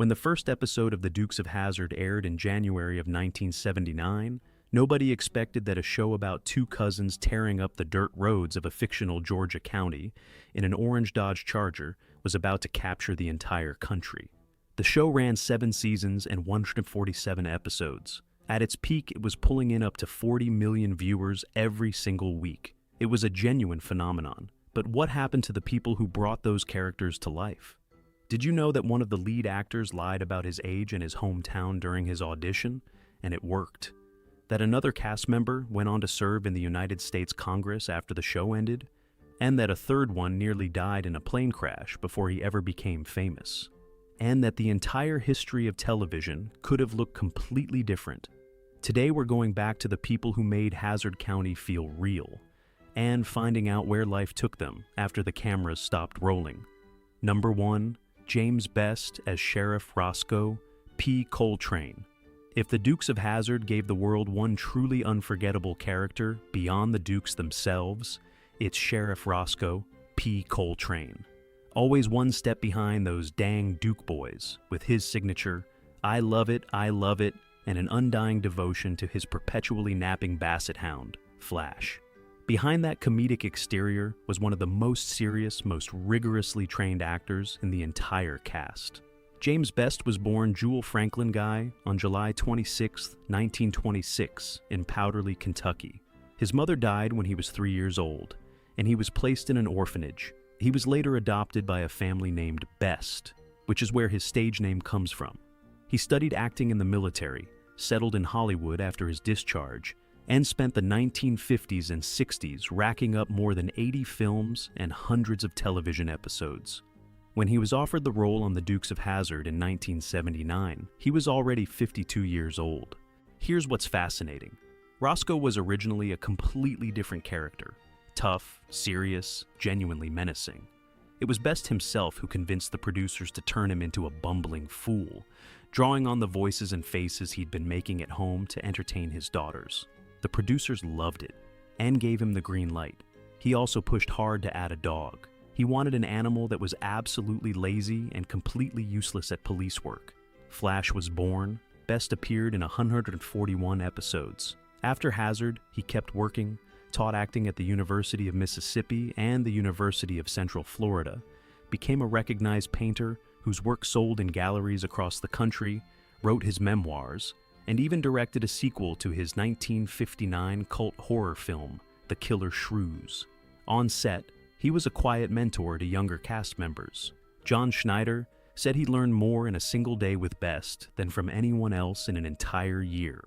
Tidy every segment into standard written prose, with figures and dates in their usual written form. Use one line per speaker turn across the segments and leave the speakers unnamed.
When the first episode of The Dukes of Hazzard aired in January of 1979, nobody expected that a show about two cousins tearing up the dirt roads of a fictional Georgia county in an orange Dodge Charger was about to capture the entire country. The show ran 7 seasons and 147 episodes. At its peak, it was pulling in up to 40 million viewers every single week. It was a genuine phenomenon. But what happened to the people who brought those characters to life? Did you know that one of the lead actors lied about his age and his hometown during his audition, and it worked? That another cast member went on to serve in the United States Congress after the show ended, and that a third one nearly died in a plane crash before he ever became famous, and that the entire history of television could have looked completely different. Today we're going back to the people who made Hazzard County feel real, and finding out where life took them after the cameras stopped rolling. Number 1, James Best as Sheriff Rosco P. Coltrane. If the Dukes of Hazzard gave the world one truly unforgettable character beyond the Dukes themselves, it's Sheriff Rosco P. Coltrane. Always one step behind those dang Duke boys, with his signature, I love it, and an undying devotion to his perpetually napping Basset Hound, Flash. Behind that comedic exterior was one of the most serious, most rigorously trained actors in the entire cast. James Best was born Jewel Franklin Guy on July 26, 1926, in Powderly, Kentucky. His mother died when he was 3 years old, and he was placed in an orphanage. He was later adopted by a family named Best, which is where his stage name comes from. He studied acting in the military, settled in Hollywood after his discharge, and spent the 1950s and 60s racking up more than 80 films and hundreds of television episodes. When he was offered the role on The Dukes of Hazzard in 1979, he was already 52 years old. Here's what's fascinating. Rosco was originally a completely different character. Tough, serious, genuinely menacing. It was Best himself who convinced the producers to turn him into a bumbling fool, drawing on the voices and faces he'd been making at home to entertain his daughters. The producers loved it and gave him the green light. He also pushed hard to add a dog. He wanted an animal that was absolutely lazy and completely useless at police work. Flash was born. Best appeared in 141 episodes. After Hazzard, he kept working, taught acting at the University of Mississippi and the University of Central Florida, became a recognized painter whose work sold in galleries across the country, wrote his memoirs, and even directed a sequel to his 1959 cult horror film, The Killer Shrews. On set, he was a quiet mentor to younger cast members. John Schneider said he learned more in a single day with Best than from anyone else in an entire year.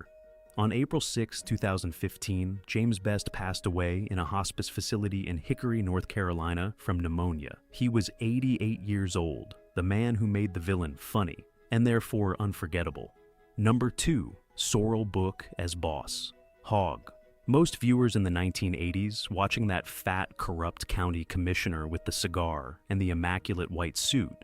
On April 6, 2015, James Best passed away in a hospice facility in Hickory, North Carolina from pneumonia. He was 88 years old, the man who made the villain funny, and therefore unforgettable. Number 2, Sorrell Booke as Boss, Hogg. Most viewers in the 1980s, watching that fat, corrupt county commissioner with the cigar and the immaculate white suit,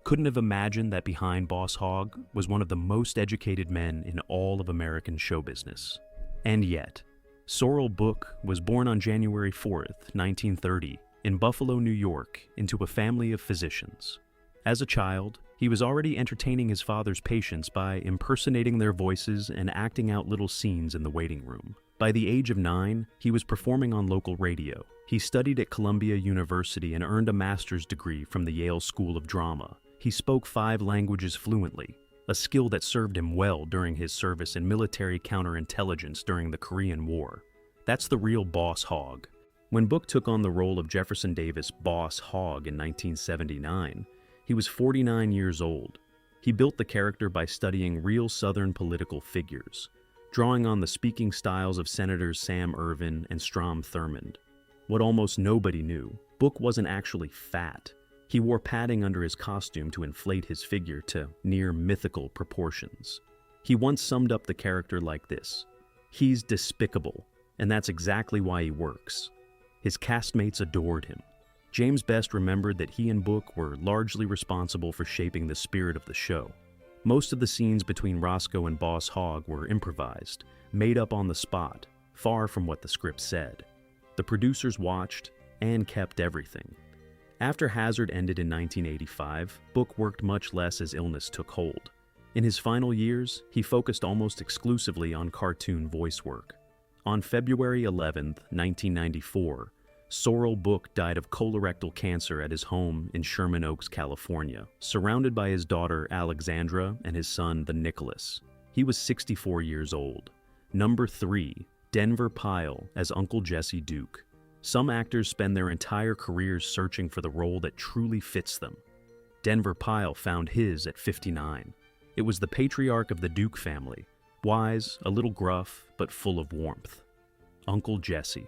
couldn't have imagined that behind Boss Hogg was one of the most educated men in all of American show business. And yet, Sorrell Booke was born on January 4th, 1930, in Buffalo, New York, into a family of physicians. As a child, he was already entertaining his father's patients by impersonating their voices and acting out little scenes in the waiting room. By the age of 9, he was performing on local radio. He studied at Columbia University and earned a master's degree from the Yale School of Drama. He spoke 5 languages fluently, a skill that served him well during his service in military counterintelligence during the Korean War. That's the real Boss Hogg. When Booke took on the role of Jefferson Davis' Boss Hogg in 1979, he was 49 years old. He built the character by studying real Southern political figures, drawing on the speaking styles of Senators Sam Ervin and Strom Thurmond. What almost nobody knew, Booke wasn't actually fat. He wore padding under his costume to inflate his figure to near mythical proportions. He once summed up the character like this: "He's despicable, and that's exactly why he works." His castmates adored him. James Best remembered that he and Booke were largely responsible for shaping the spirit of the show. Most of the scenes between Rosco and Boss Hogg were improvised, made up on the spot, far from what the script said. The producers watched and kept everything. After Hazzard ended in 1985, Booke worked much less as illness took hold. In his final years, he focused almost exclusively on cartoon voice work. On February 11, 1994, Sorrell Booke died of colorectal cancer at his home in Sherman Oaks, California, surrounded by his daughter Alexandra and his son, the Nicholas. He was 64 years old. Number 3, Denver Pyle as Uncle Jesse Duke. Some actors spend their entire careers searching for the role that truly fits them. Denver Pyle found his at 59. It was the patriarch of the Duke family, wise, a little gruff, but full of warmth. Uncle Jesse.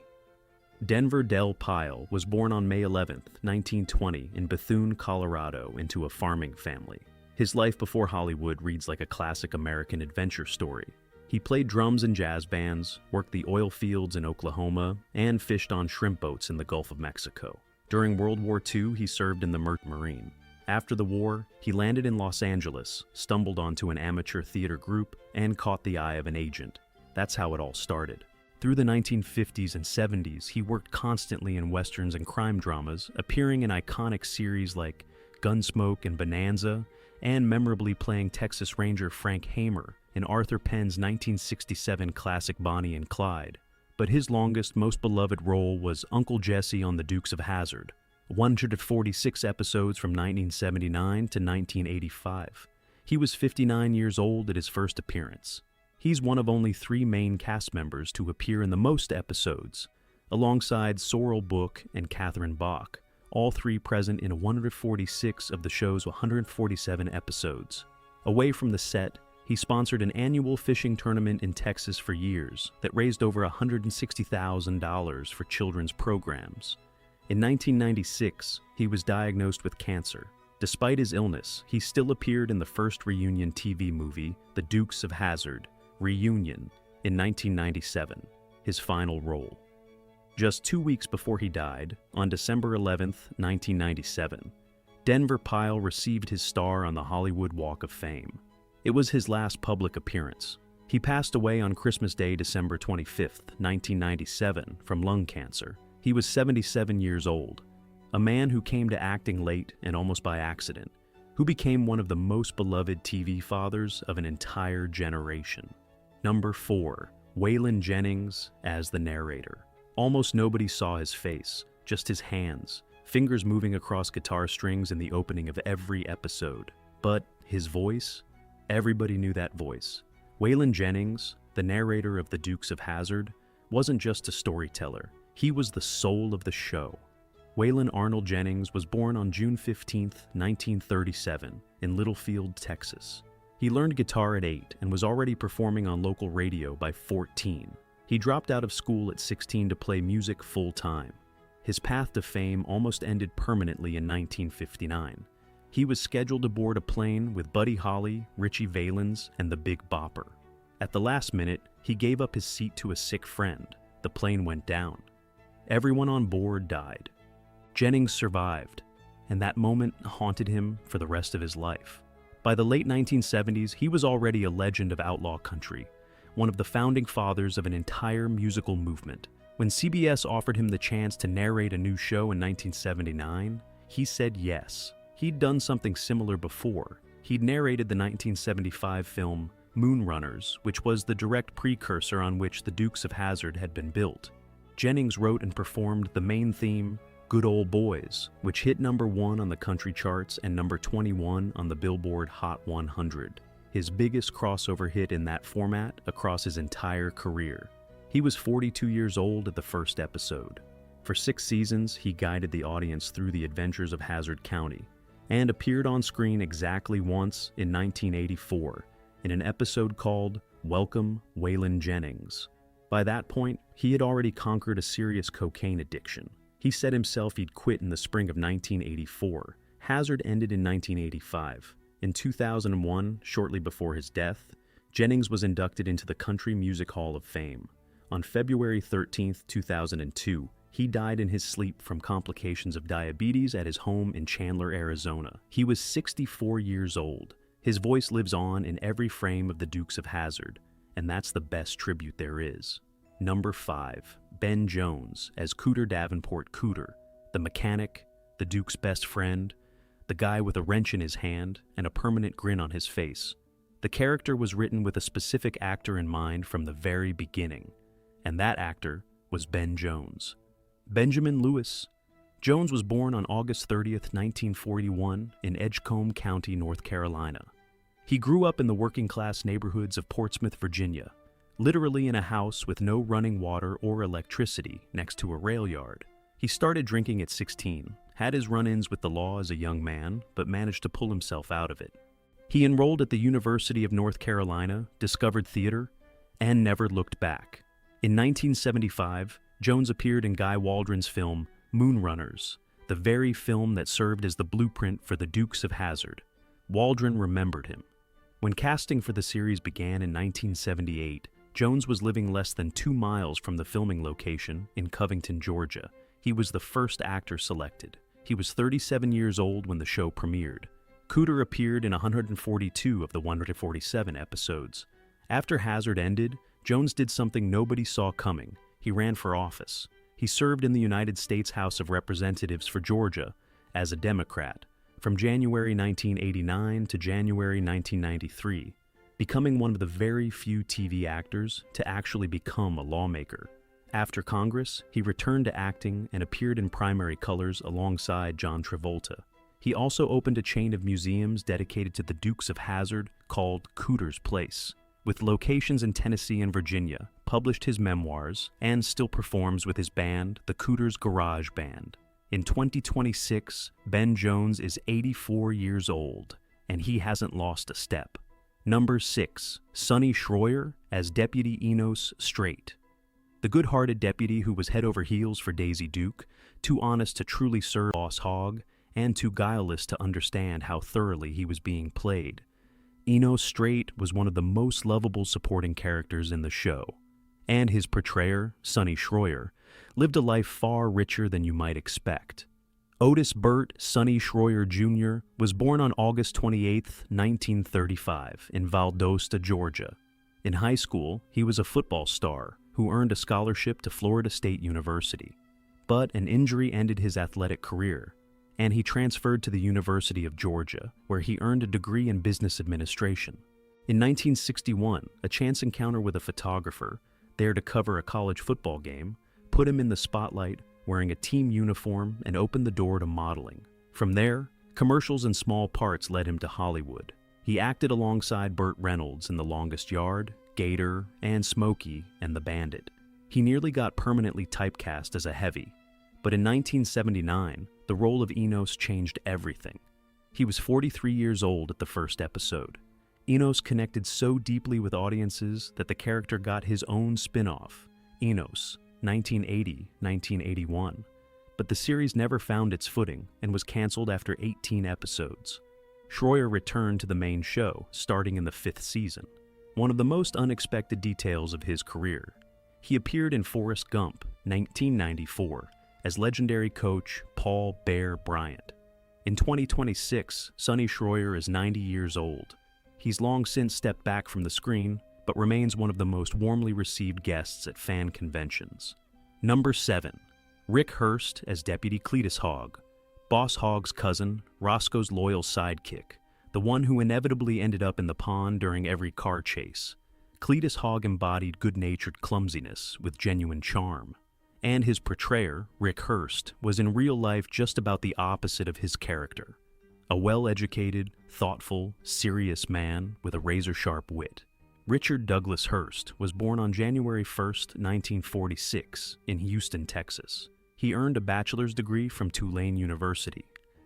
Denver Del Pyle was born on May 11, 1920, in Bethune, Colorado, into a farming family. His life before Hollywood reads like a classic American adventure story. He played drums in jazz bands, worked the oil fields in Oklahoma, and fished on shrimp boats in the Gulf of Mexico. During World War II, he served in the Merchant Marine. After the war, he landed in Los Angeles, stumbled onto an amateur theater group, and caught the eye of an agent. That's how it all started. Through the 1950s and 70s, he worked constantly in westerns and crime dramas, appearing in iconic series like Gunsmoke and Bonanza, and memorably playing Texas Ranger Frank Hamer in Arthur Penn's 1967 classic Bonnie and Clyde. But his longest, most beloved role was Uncle Jesse on the Dukes of Hazzard, 146 episodes from 1979 to 1985. He was 59 years old at his first appearance. He's one of only 3 main cast members to appear in the most episodes, alongside Sorrell Booke and Catherine Bach, all 3 present in 146 of the show's 147 episodes. Away from the set, he sponsored an annual fishing tournament in Texas for years that raised over $160,000 for children's programs. In 1996, he was diagnosed with cancer. Despite his illness, he still appeared in the first reunion TV movie, The Dukes of Hazzard, Reunion, in 1997, his final role. Just 2 weeks before he died, on December 11, 1997, Denver Pyle received his star on the Hollywood Walk of Fame. It was his last public appearance. He passed away on Christmas Day, December 25, 1997, from lung cancer. He was 77 years old, a man who came to acting late and almost by accident, who became one of the most beloved TV fathers of an entire generation. Number 4, Waylon Jennings as the narrator. Almost nobody saw his face, just his hands, fingers moving across guitar strings in the opening of every episode. But his voice? Everybody knew that voice. Waylon Jennings, the narrator of the Dukes of Hazzard, wasn't just a storyteller. He was the soul of the show. Waylon Arnold Jennings was born on June 15, 1937, in Littlefield, Texas. He learned guitar at 8 and was already performing on local radio by 14. He dropped out of school at 16 to play music full-time. His path to fame almost ended permanently in 1959. He was scheduled to board a plane with Buddy Holly, Richie Valens, and the Big Bopper. At the last minute, he gave up his seat to a sick friend. The plane went down. Everyone on board died. Jennings survived, and that moment haunted him for the rest of his life. By the late 1970s, he was already a legend of outlaw country, one of the founding fathers of an entire musical movement. When CBS offered him the chance to narrate a new show in 1979, he said yes. He'd done something similar before. He'd narrated the 1975 film Moonrunners, which was the direct precursor on which the Dukes of Hazzard had been built. Jennings wrote and performed the main theme, Good Old Boys, which hit number 1 on the country charts and number 21 on the Billboard Hot 100, his biggest crossover hit in that format across his entire career. He was 42 years old at the first episode. For 6 seasons, he guided the audience through the adventures of Hazzard County, and appeared on screen exactly once in 1984 in an episode called Welcome, Waylon Jennings. By that point, he had already conquered a serious cocaine addiction. He said himself he'd quit in the spring of 1984. Hazzard ended in 1985. In 2001, shortly before his death, Jennings was inducted into the Country Music Hall of Fame. On February 13, 2002, he died in his sleep from complications of diabetes at his home in Chandler, Arizona. He was 64 years old. His voice lives on in every frame of the Dukes of Hazzard, and that's the best tribute there is. Number 5, Ben Jones as Cooter Davenport Cooter, the mechanic, the Duke's best friend, the guy with a wrench in his hand and a permanent grin on his face. The character was written with a specific actor in mind from the very beginning, and that actor was Ben Jones. Benjamin Lewis. Jones was born on August 30th, 1941, in Edgecombe County, North Carolina. He grew up in the working-class neighborhoods of Portsmouth, Virginia, literally in a house with no running water or electricity next to a rail yard. He started drinking at 16, had his run-ins with the law as a young man, but managed to pull himself out of it. He enrolled at the University of North Carolina, discovered theater, and never looked back. In 1975, Jones appeared in Guy Waldron's film Moonrunners, the very film that served as the blueprint for the Dukes of Hazzard. Waldron remembered him. When casting for the series began in 1978, Jones was living less than 2 miles from the filming location in Covington, Georgia. He was the first actor selected. He was 37 years old when the show premiered. Cooter appeared in 142 of the 147 episodes. After Hazzard ended, Jones did something nobody saw coming. He ran for office. He served in the United States House of Representatives for Georgia as a Democrat from January 1989 to January 1993, becoming one of the very few TV actors to actually become a lawmaker. After Congress, he returned to acting and appeared in primary colors alongside John Travolta. He also opened a chain of museums dedicated to the Dukes of Hazzard called Cooter's Place, with locations in Tennessee and Virginia, published his memoirs, and still performs with his band, the Cooter's Garage Band. In 2026, Ben Jones is 84 years old, and he hasn't lost a step. Number 6, Sonny Shroyer as Deputy Enos Strait. The good-hearted deputy who was head over heels for Daisy Duke, too honest to truly serve Boss Hogg, and too guileless to understand how thoroughly he was being played. Enos Strait was one of the most lovable supporting characters in the show, and his portrayer, Sonny Shroyer, lived a life far richer than you might expect. Otis Burt Sonny Shroyer Jr. was born on August 28, 1935, in Valdosta, Georgia. In high school, he was a football star who earned a scholarship to Florida State University. But an injury ended his athletic career, and he transferred to the University of Georgia, where he earned a degree in business administration. In 1961, a chance encounter with a photographer, there to cover a college football game, put him in the spotlight wearing a team uniform and opened the door to modeling. From there, commercials and small parts led him to Hollywood. He acted alongside Burt Reynolds in The Longest Yard, Gator, and Smokey and the Bandit. He nearly got permanently typecast as a heavy, but in 1979, the role of Enos changed everything. He was 43 years old at the first episode. Enos connected so deeply with audiences that the character got his own spin-off, Enos, 1980-1981. But the series never found its footing and was canceled after 18 episodes. Shroyer returned to the main show, starting in the 5th season. One of the most unexpected details of his career. He appeared in Forrest Gump, 1994, as legendary coach Paul Bear Bryant. In 2026, Sonny Shroyer is 90 years old. He's long since stepped back from the screen, but remains one of the most warmly received guests at fan conventions. Number 7, Rick Hurst as Deputy Cletus Hogg, Boss Hogg's cousin, Roscoe's loyal sidekick, the one who inevitably ended up in the pond during every car chase. Cletus Hogg embodied good-natured clumsiness with genuine charm. And his portrayer, Rick Hurst, was in real life just about the opposite of his character. A well-educated, thoughtful, serious man with a razor-sharp wit. Richard Douglas Hurst was born on January 1, 1946, in Houston, Texas. He earned a bachelor's degree from Tulane University,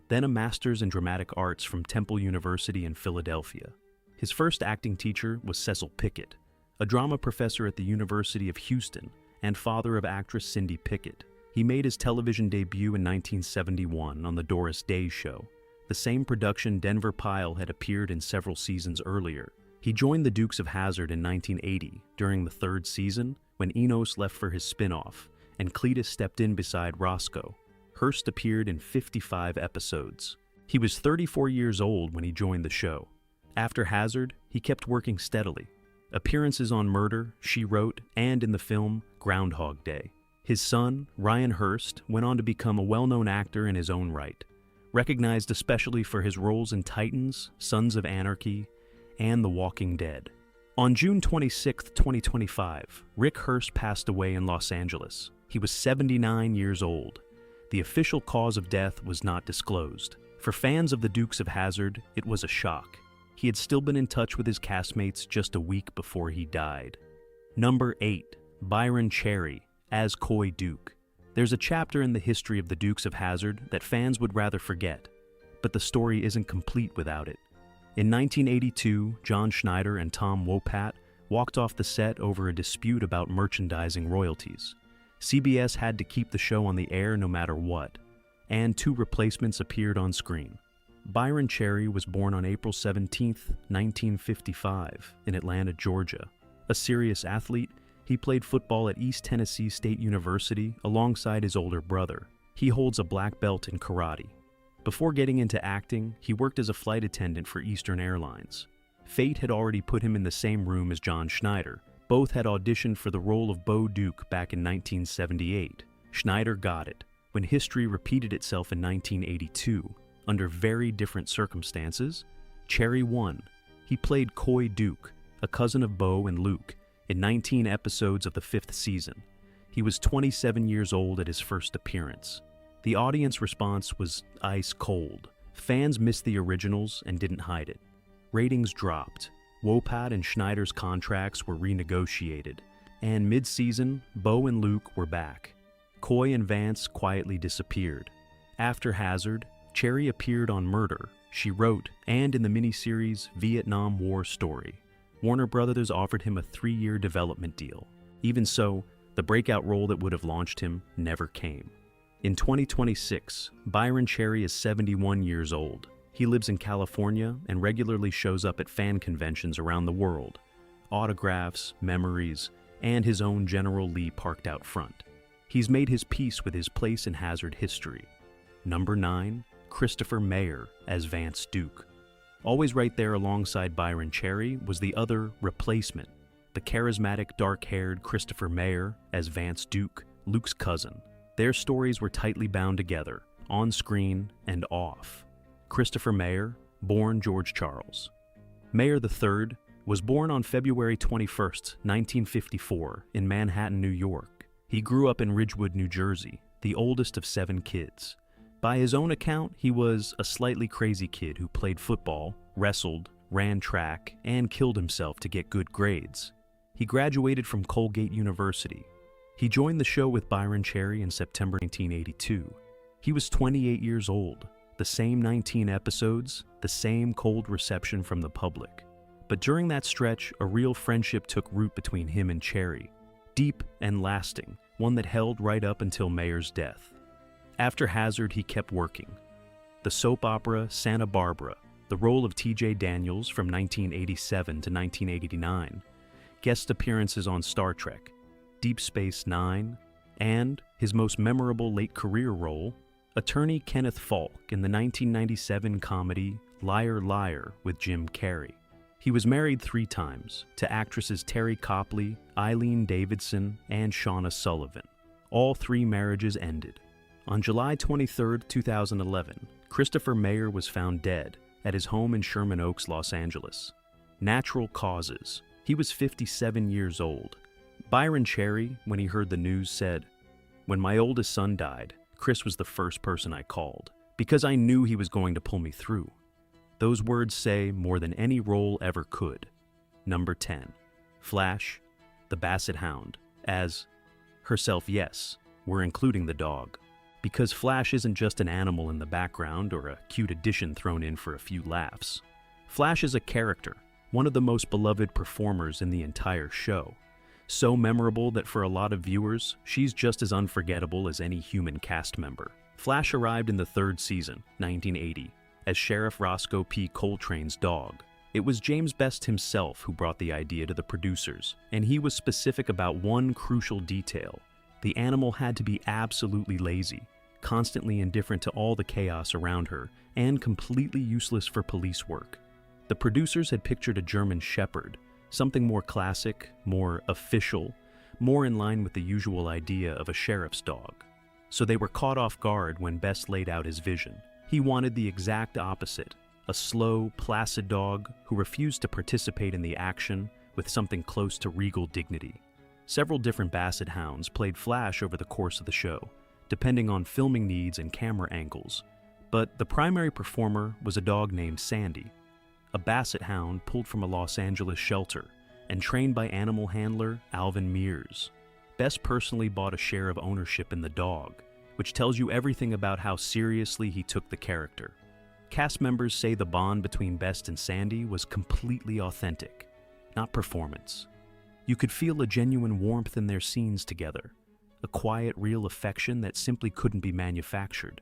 then a master's in dramatic arts from Temple University in Philadelphia. His first acting teacher was Cecil Pickett, a drama professor at the University of Houston and father of actress Cindy Pickett. He made his television debut in 1971 on The Doris Day Show, the same production Denver Pyle had appeared in several seasons earlier. He joined the Dukes of Hazzard in 1980 during the 3rd season when Enos left for his spin-off and Cletus stepped in beside Rosco. Hurst appeared in 55 episodes. He was 34 years old when he joined the show. After Hazzard, he kept working steadily. Appearances on Murder, She Wrote, and in the film Groundhog Day. His son, Ryan Hurst, went on to become a well-known actor in his own right, recognized especially for his roles in Titans, Sons of Anarchy, and The Walking Dead. On June 26, 2025, Rick Hurst passed away in Los Angeles. He was 79 years old. The official cause of death was not disclosed. For fans of the Dukes of Hazzard, it was a shock. He had still been in touch with his castmates just a week before he died. Number 8. Byron Cherry as Coy Duke. There's a chapter in the history of the Dukes of Hazzard that fans would rather forget, but the story isn't complete without it. In 1982, John Schneider and Tom Wopat walked off the set over a dispute about merchandising royalties. CBS had to keep the show on the air no matter what, and 2 replacements appeared on screen. Byron Cherry was born on April 17, 1955, in Atlanta, Georgia. A serious athlete, he played football at East Tennessee State University alongside his older brother. He holds a black belt in karate. Before getting into acting, he worked as a flight attendant for Eastern Airlines. Fate had already put him in the same room as John Schneider. Both had auditioned for the role of Bo Duke back in 1978. Schneider got it. When history repeated itself in 1982, under very different circumstances, Cherry won. He played Coy Duke, a cousin of Bo and Luke, in 19 episodes of the 5th season. He was 27 years old at his first appearance. The audience response was ice cold. Fans missed the originals and didn't hide it. Ratings dropped. Wopat and Schneider's contracts were renegotiated, and mid-season, Bo and Luke were back. Coy and Vance quietly disappeared. After Hazzard, Cherry appeared on Murder, She Wrote, and in the miniseries Vietnam War Story. Warner Brothers offered him a 3-year development deal. Even so, the breakout role that would have launched him never came. In 2026, Byron Cherry is 71 years old. He lives in California and regularly shows up at fan conventions around the world. Autographs, memories, and his own General Lee parked out front. He's made his peace with his place in Hazzard history. Number 9, Christopher Mayer as Vance Duke. Always right there alongside Byron Cherry was the other replacement, the charismatic dark-haired Christopher Mayer as Vance Duke, Luke's cousin. Their stories were tightly bound together, on screen and off. Christopher Mayer, born George Charles. Mayer III was born on February 21, 1954, in Manhattan, New York. He grew up in Ridgewood, New Jersey, the oldest of 7 kids. By his own account, he was a slightly crazy kid who played football, wrestled, ran track, and killed himself to get good grades. He graduated from Colgate University. He joined the show with Byron Cherry in September 1982. He was 28 years old, the same 19 episodes, the same cold reception from the public. But during that stretch, a real friendship took root between him and Cherry. Deep and lasting, one that held right up until Mayer's death. After Hazzard, he kept working. The soap opera Santa Barbara, the role of T.J. Daniels from 1987 to 1989, guest appearances on Star Trek, Deep Space Nine, and his most memorable late career role, attorney Kenneth Falk in the 1997 comedy Liar Liar with Jim Carrey. He was married 3 times to actresses Terry Copley, Eileen Davidson, and Shauna Sullivan. All 3 marriages ended. On July 23, 2011, Christopher Mayer was found dead at his home in Sherman Oaks, Los Angeles. Natural causes. He was 57 years old. Byron Cherry, when he heard the news, said, "When my oldest son died, Chris was the first person I called, because I knew he was going to pull me through." Those words say more than any role ever could. Number 10. Flash, the Basset Hound, as herself, yes, we're including the dog. Because Flash isn't just an animal in the background or a cute addition thrown in for a few laughs. Flash is a character, one of the most beloved performers in the entire show. So memorable that for a lot of viewers, she's just as unforgettable as any human cast member. Flash arrived in the 3rd season, 1980, as Sheriff Rosco P. Coltrane's dog. It was James Best himself who brought the idea to the producers, and he was specific about one crucial detail. The animal had to be absolutely lazy, constantly indifferent to all the chaos around her, and completely useless for police work. The producers had pictured a German shepherd, something more classic, more official, more in line with the usual idea of a sheriff's dog. So they were caught off guard when Best laid out his vision. He wanted the exact opposite, a slow, placid dog who refused to participate in the action with something close to regal dignity. Several different Basset hounds played Flash over the course of the show, depending on filming needs and camera angles, but the primary performer was a dog named Sandy, a Basset hound pulled from a Los Angeles shelter and trained by animal handler Alvin Mears. Best personally bought a share of ownership in the dog, which tells you everything about how seriously he took the character. Cast members say the bond between Best and Sandy was completely authentic, not performance. You could feel a genuine warmth in their scenes together, a quiet, real affection that simply couldn't be manufactured.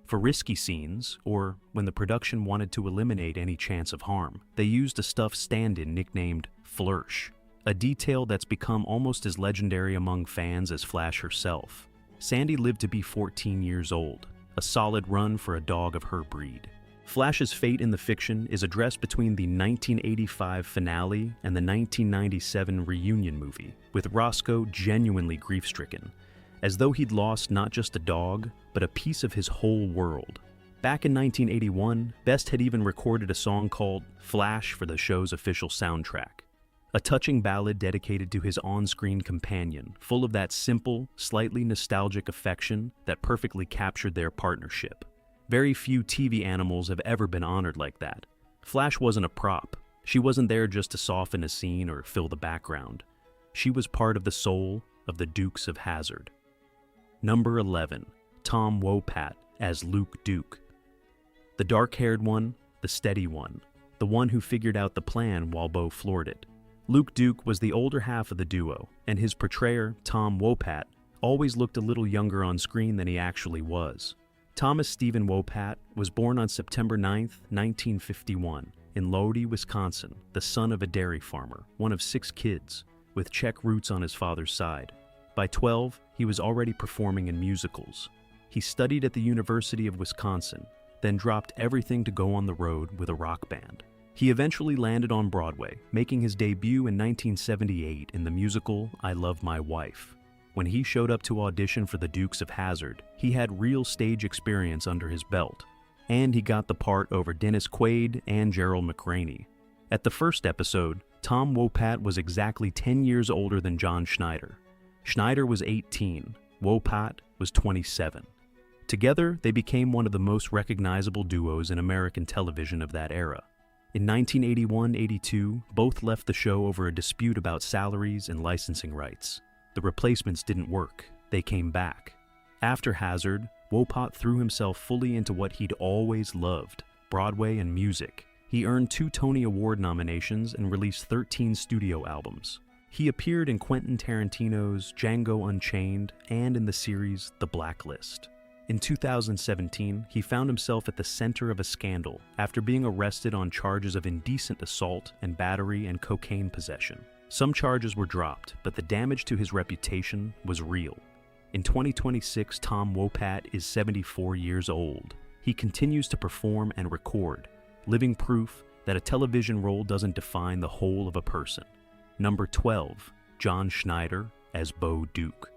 For risky scenes, or when the production wanted to eliminate any chance of harm, they used a stuffed stand-in nicknamed Flourish, a detail that's become almost as legendary among fans as Flash herself. Sandy lived to be 14 years old, a solid run for a dog of her breed. Flash's fate in the fiction is addressed between the 1985 finale and the 1997 reunion movie, with Rosco genuinely grief-stricken, as though he'd lost not just a dog, but a piece of his whole world. Back in 1981, Best had even recorded a song called Flash for the show's official soundtrack, a touching ballad dedicated to his on-screen companion, full of that simple, slightly nostalgic affection that perfectly captured their partnership. Very few TV animals have ever been honored like that. Flash wasn't a prop. She wasn't there just to soften a scene or fill the background. She was part of the soul of the Dukes of Hazzard. Number 11, Tom Wopat as Luke Duke. The dark-haired one, the steady one, the one who figured out the plan while Bo floored it. Luke Duke was the older half of the duo, and his portrayer, Tom Wopat, always looked a little younger on screen than he actually was. Thomas Stephen Wopat was born on September 9, 1951, in Lodi, Wisconsin, the son of a dairy farmer, one of 6 kids, with Czech roots on his father's side. By 12, he was already performing in musicals. He studied at the University of Wisconsin, then dropped everything to go on the road with a rock band. He eventually landed on Broadway, making his debut in 1978 in the musical I Love My Wife. When he showed up to audition for the Dukes of Hazzard, he had real stage experience under his belt, and he got the part over Dennis Quaid and Gerald McRaney. At the first episode, Tom Wopat was exactly 10 years older than John Schneider. Schneider was 18, Wopat was 27. Together, they became one of the most recognizable duos in American television of that era. In 1981-82, both left the show over a dispute about salaries and licensing rights. The replacements didn't work. They came back. After Hazzard, Wopat threw himself fully into what he'd always loved, Broadway and music. He earned 2 Tony Award nominations and released 13 studio albums. He appeared in Quentin Tarantino's Django Unchained and in the series The Blacklist. In 2017, he found himself at the center of a scandal after being arrested on charges of indecent assault and battery and cocaine possession. Some charges were dropped, but the damage to his reputation was real. In 2026, Tom Wopat is 74 years old. He continues to perform and record, living proof that a television role doesn't define the whole of a person. Number 12, John Schneider as Bo Duke.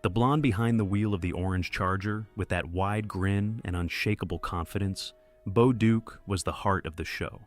The blonde behind the wheel of the orange Charger, with that wide grin and unshakable confidence, Bo Duke was the heart of the show.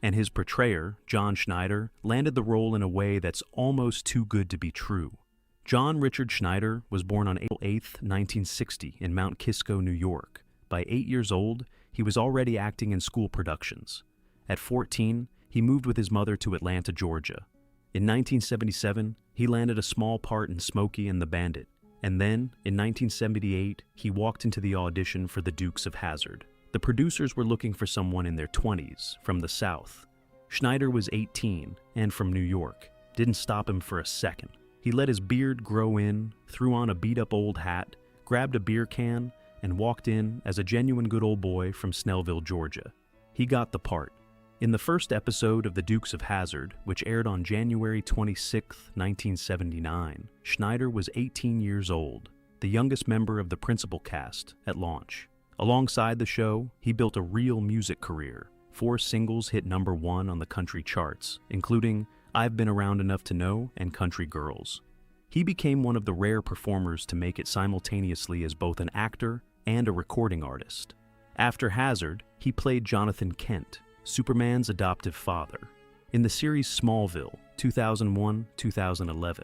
And his portrayer, John Schneider, landed the role in a way that's almost too good to be true. John Richard Schneider was born on April 8, 1960, in Mount Kisco, New York. By 8 years old, he was already acting in school productions. At 14, he moved with his mother to Atlanta, Georgia. In 1977, he landed a small part in Smokey and the Bandit. And then, in 1978, he walked into the audition for the Dukes of Hazzard. The producers were looking for someone in their 20s, from the South. Schneider was 18, and from New York. Didn't stop him for a second. He let his beard grow in, threw on a beat-up old hat, grabbed a beer can, and walked in as a genuine good old boy from Snellville, Georgia. He got the part. In the first episode of The Dukes of Hazzard, which aired on January 26, 1979, Schneider was 18 years old, the youngest member of the principal cast at launch. Alongside the show, he built a real music career. 4 singles hit #1 on the country charts, including I've Been Around Enough to Know and Country Girls. He became one of the rare performers to make it simultaneously as both an actor and a recording artist. After Hazzard, he played Jonathan Kent, Superman's adoptive father, in the series Smallville, 2001-2011,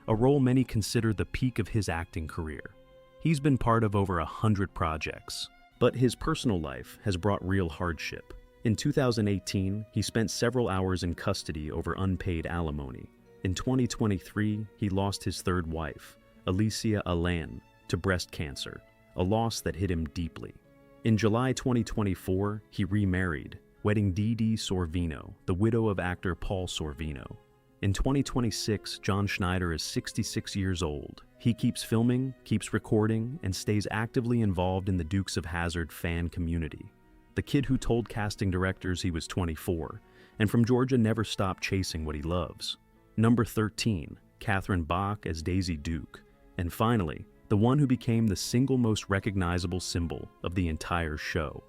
a role many consider the peak of his acting career. He's been part of over 100 projects, but his personal life has brought real hardship. In 2018, he spent several hours in custody over unpaid alimony. In 2023, he lost his third wife, Alicia Alain, to breast cancer, a loss that hit him deeply. In July 2024, he remarried, wedding Dee Dee Sorvino, the widow of actor Paul Sorvino. In 2026, John Schneider is 66 years old. He keeps filming, keeps recording, and stays actively involved in the Dukes of Hazzard fan community. The kid who told casting directors he was 24, and from Georgia never stopped chasing what he loves. Number 13, Catherine Bach as Daisy Duke. And finally, the one who became the single most recognizable symbol of the entire show.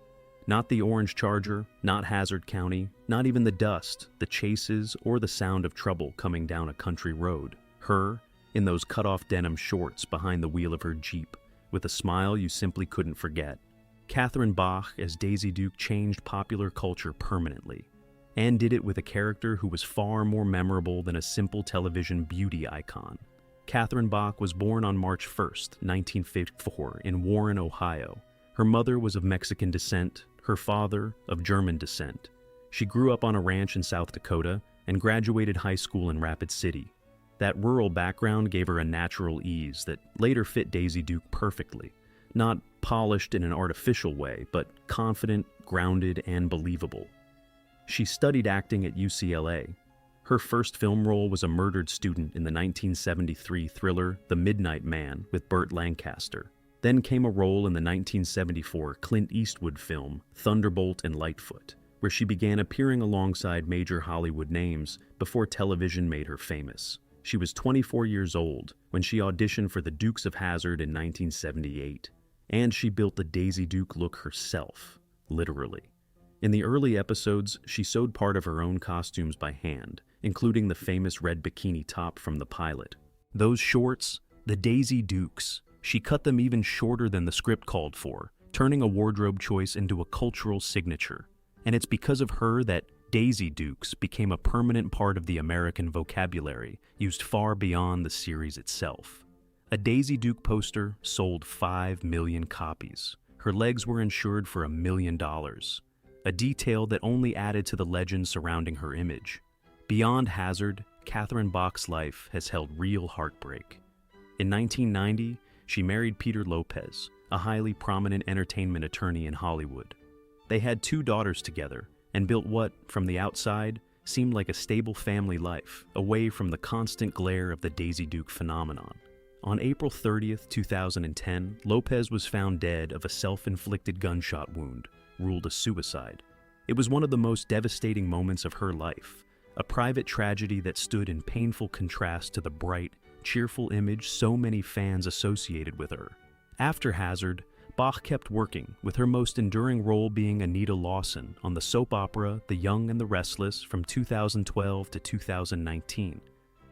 Not the orange charger, not Hazzard County, not even the dust, the chases, or the sound of trouble coming down a country road. Her, in those cut-off denim shorts behind the wheel of her Jeep, with a smile you simply couldn't forget. Catherine Bach as Daisy Duke changed popular culture permanently, and did it with a character who was far more memorable than a simple television beauty icon. Catherine Bach was born on March 1st, 1954, in Warren, Ohio. Her mother was of Mexican descent, her father of German descent. She grew up on a ranch in South Dakota and graduated high school in Rapid City. That rural background gave her a natural ease that later fit Daisy Duke perfectly. Not polished in an artificial way, but confident, grounded, and believable. She studied acting at UCLA. Her first film role was a murdered student in the 1973 thriller The Midnight Man with Burt Lancaster. Then came a role in the 1974 Clint Eastwood film Thunderbolt and Lightfoot, where she began appearing alongside major Hollywood names before television made her famous. She was 24 years old when she auditioned for the Dukes of Hazzard in 1978, and she built the Daisy Duke look herself, literally. In the early episodes, she sewed part of her own costumes by hand, including the famous red bikini top from the pilot. Those shorts, the Daisy Dukes, she cut them even shorter than the script called for, turning a wardrobe choice into a cultural signature. And it's because of her that Daisy Dukes became a permanent part of the American vocabulary, used far beyond the series itself. A Daisy Duke poster sold 5 million copies. Her legs were insured for $1 million, a detail that only added to the legend surrounding her image. Beyond Hazzard, Catherine Bach's life has held real heartbreak. In 1990, she married Peter Lopez, a highly prominent entertainment attorney in Hollywood. They had 2 daughters together and built what, from the outside, seemed like a stable family life, away from the constant glare of the Daisy Duke phenomenon. On April 30th, 2010, Lopez was found dead of a self-inflicted gunshot wound, ruled a suicide. It was one of the most devastating moments of her life, a private tragedy that stood in painful contrast to the bright, cheerful image so many fans associated with her. After Hazzard, Bach kept working, with her most enduring role being Anita Lawson on the soap opera The Young and the Restless from 2012 to 2019.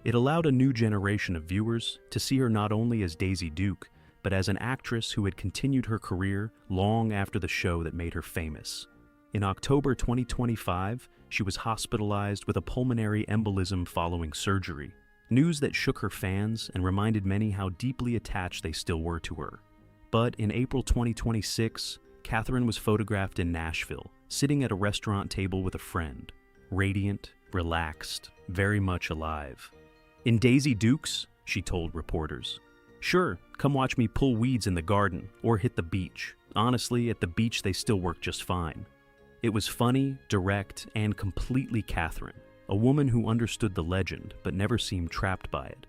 It allowed a new generation of viewers to see her not only as Daisy Duke, but as an actress who had continued her career long after the show that made her famous. In October 2025, she was hospitalized with a pulmonary embolism following surgery, news that shook her fans and reminded many how deeply attached they still were to her. But in April 2026, Catherine was photographed in Nashville, sitting at a restaurant table with a friend, radiant, relaxed, very much alive. "In Daisy Dukes," she told reporters. "Sure, come watch me pull weeds in the garden or hit the beach. Honestly, at the beach they still work just fine." It was funny, direct, and completely Catherine, a woman who understood the legend but never seemed trapped by it.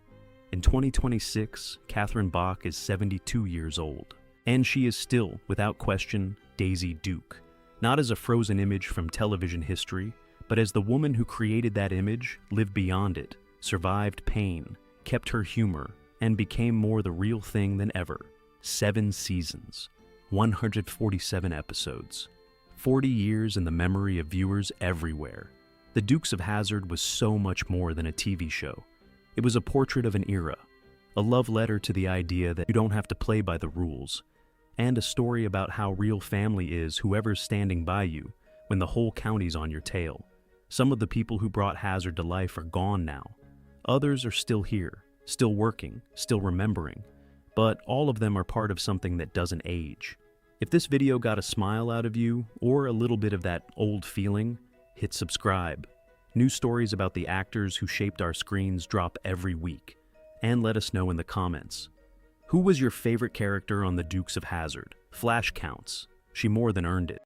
In 2026, Catherine Bach is 72 years old, and she is still, without question, Daisy Duke, not as a frozen image from television history, but as the woman who created that image, lived beyond it, survived pain, kept her humor, and became more the real thing than ever. 7 seasons, 147 episodes, 40 years in the memory of viewers everywhere. The Dukes of Hazzard was so much more than a TV show. It was a portrait of an era, a love letter to the idea that you don't have to play by the rules, and a story about how real family is whoever's standing by you when the whole county's on your tail. Some of the people who brought Hazzard to life are gone now. Others are still here, still working, still remembering, but all of them are part of something that doesn't age. If this video got a smile out of you, or a little bit of that old feeling, hit subscribe. New stories about the actors who shaped our screens drop every week. And let us know in the comments. Who was your favorite character on the Dukes of Hazzard? Flash counts. She more than earned it.